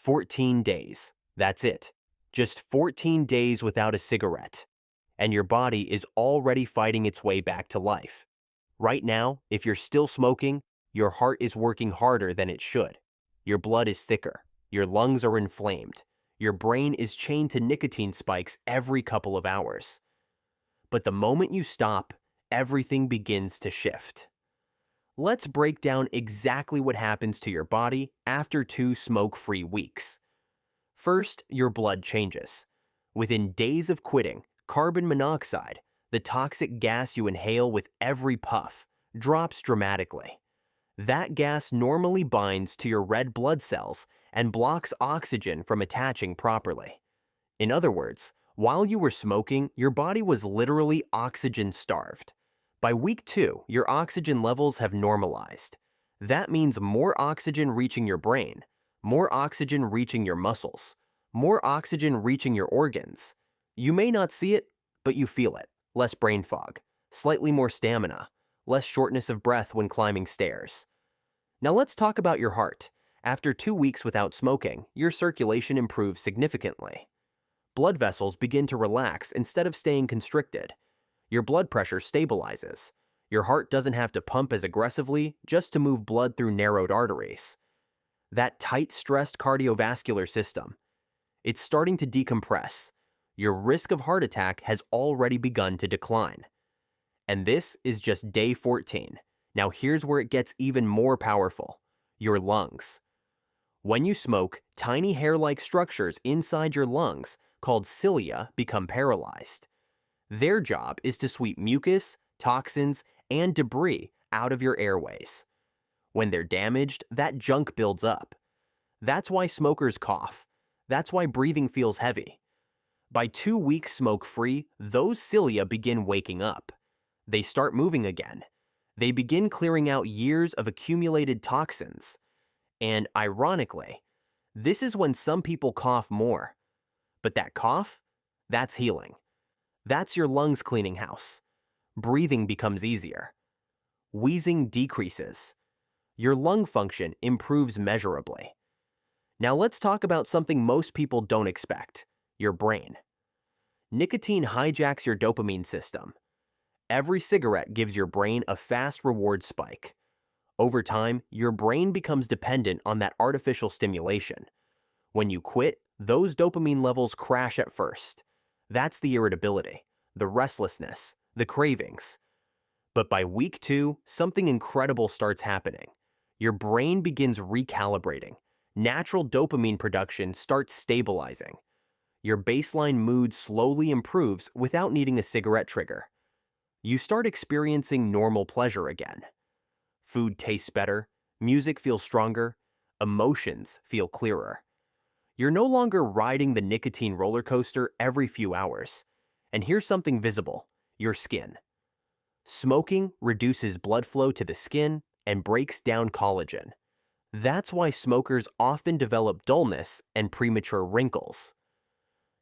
14 days. That's it. Just 14 days without a cigarette. And your body is already fighting its way back to life. Right now, if you're still smoking, your heart is working harder than it should. Your blood is thicker. Your lungs are inflamed. Your brain is chained to nicotine spikes every couple of hours. But the moment you stop, everything begins to shift. Let's break down exactly what happens to your body after 2 smoke-free weeks. First, your blood changes. Within days of quitting, carbon monoxide, the toxic gas you inhale with every puff, drops dramatically. That gas normally binds to your red blood cells and blocks oxygen from attaching properly. In other words, while you were smoking, your body was literally oxygen-starved. By week 2, your oxygen levels have normalized. That means more oxygen reaching your brain, more oxygen reaching your muscles, more oxygen reaching your organs. You may not see it, but you feel it. Less brain fog, slightly more stamina, less shortness of breath when climbing stairs. Now let's talk about your heart. After 2 weeks without smoking, your circulation improves significantly. Blood vessels begin to relax instead of staying constricted. Your blood pressure stabilizes. Your heart doesn't have to pump as aggressively just to move blood through narrowed arteries. That tight, stressed cardiovascular system, it's starting to decompress. Your risk of heart attack has already begun to decline. And this is just day 14. Now here's where it gets even more powerful. Your lungs. When you smoke, tiny hair-like structures inside your lungs, called cilia, become paralyzed. Their job is to sweep mucus, toxins, and debris out of your airways. When they're damaged, that junk builds up. That's why smokers cough. That's why breathing feels heavy. By 2 weeks smoke-free, those cilia begin waking up. They start moving again. They begin clearing out years of accumulated toxins. And ironically, this is when some people cough more. But that cough, that's healing. That's your lungs cleaning house. Breathing becomes easier. Wheezing decreases. Your lung function improves measurably. Now let's talk about something most people don't expect: your brain. Nicotine hijacks your dopamine system. Every cigarette gives your brain a fast reward spike. Over time, your brain becomes dependent on that artificial stimulation. When you quit, those dopamine levels crash at first. That's the irritability, the restlessness, the cravings. But by week 2, something incredible starts happening. Your brain begins recalibrating. Natural dopamine production starts stabilizing. Your baseline mood slowly improves without needing a cigarette trigger. You start experiencing normal pleasure again. Food tastes better, music feels stronger, emotions feel clearer. You're no longer riding the nicotine roller coaster every few hours. And here's something visible: your skin. Smoking reduces blood flow to the skin and breaks down collagen. That's why smokers often develop dullness and premature wrinkles.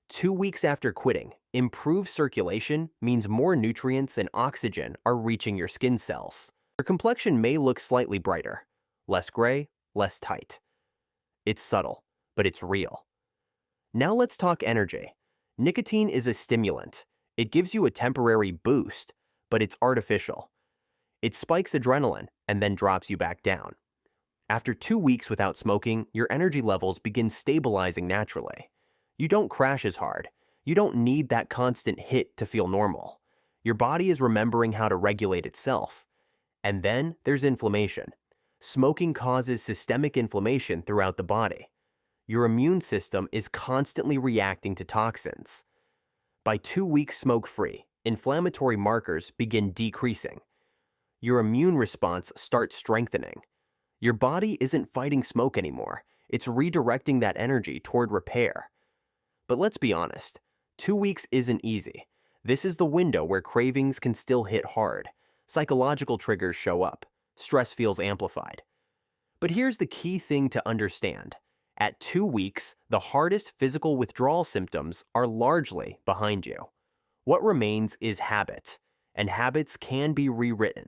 2 weeks after quitting, improved circulation means more nutrients and oxygen are reaching your skin cells. Your complexion may look slightly brighter, less gray, less tight. It's subtle, but it's real. Now let's talk energy. Nicotine is a stimulant. It gives you a temporary boost, but it's artificial. It spikes adrenaline and then drops you back down. After 2 weeks without smoking, your energy levels begin stabilizing naturally. You don't crash as hard. You don't need that constant hit to feel normal. Your body is remembering how to regulate itself. And then there's inflammation. Smoking causes systemic inflammation throughout the body. Your immune system is constantly reacting to toxins. By 2 weeks smoke-free, inflammatory markers begin decreasing. Your immune response starts strengthening. Your body isn't fighting smoke anymore. It's redirecting that energy toward repair. But let's be honest, 2 weeks isn't easy. This is the window where cravings can still hit hard. Psychological triggers show up. Stress feels amplified. But here's the key thing to understand. At 2 weeks, the hardest physical withdrawal symptoms are largely behind you. What remains is habit, and habits can be rewritten.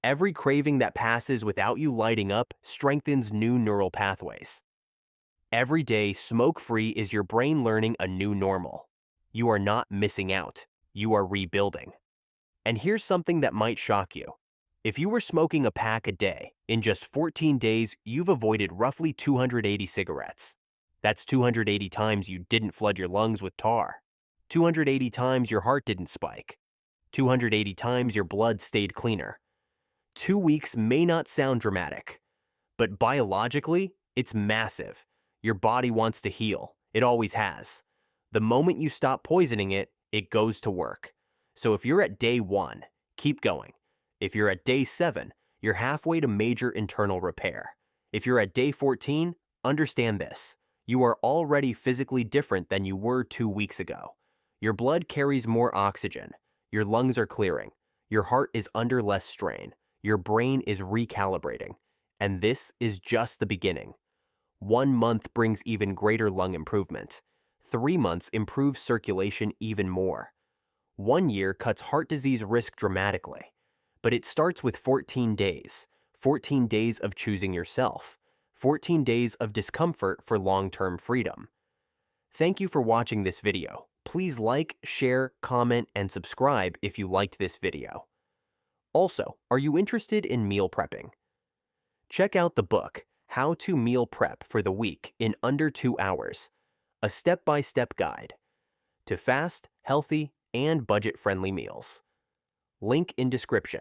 Every craving that passes without you lighting up strengthens new neural pathways. Every day, smoke-free is your brain learning a new normal. You are not missing out. You are rebuilding. And here's something that might shock you. If you were smoking a pack a day, in just 14 days, you've avoided roughly 280 cigarettes. That's 280 times you didn't flood your lungs with tar. 280 times your heart didn't spike. 280 times your blood stayed cleaner. 2 weeks may not sound dramatic, but biologically, it's massive. Your body wants to heal. It always has. The moment you stop poisoning it, it goes to work. So if you're at day 1, keep going. If you're at day 7, you're halfway to major internal repair. If you're at day 14, understand this. You are already physically different than you were 2 weeks ago. Your blood carries more oxygen. Your lungs are clearing. Your heart is under less strain. Your brain is recalibrating. And this is just the beginning. 1 month brings even greater lung improvement. 3 months improves circulation even more. 1 year cuts heart disease risk dramatically. But it starts with 14 days. 14 days of choosing yourself. 14 days of discomfort for long-term freedom. Thank you for watching this video. Please like, share, comment, and subscribe if you liked this video. Also, are you interested in meal prepping? Check out the book, How to Meal Prep for the Week in Under 2 Hours, a step-by-step guide to fast, healthy, and budget-friendly meals. Link in description.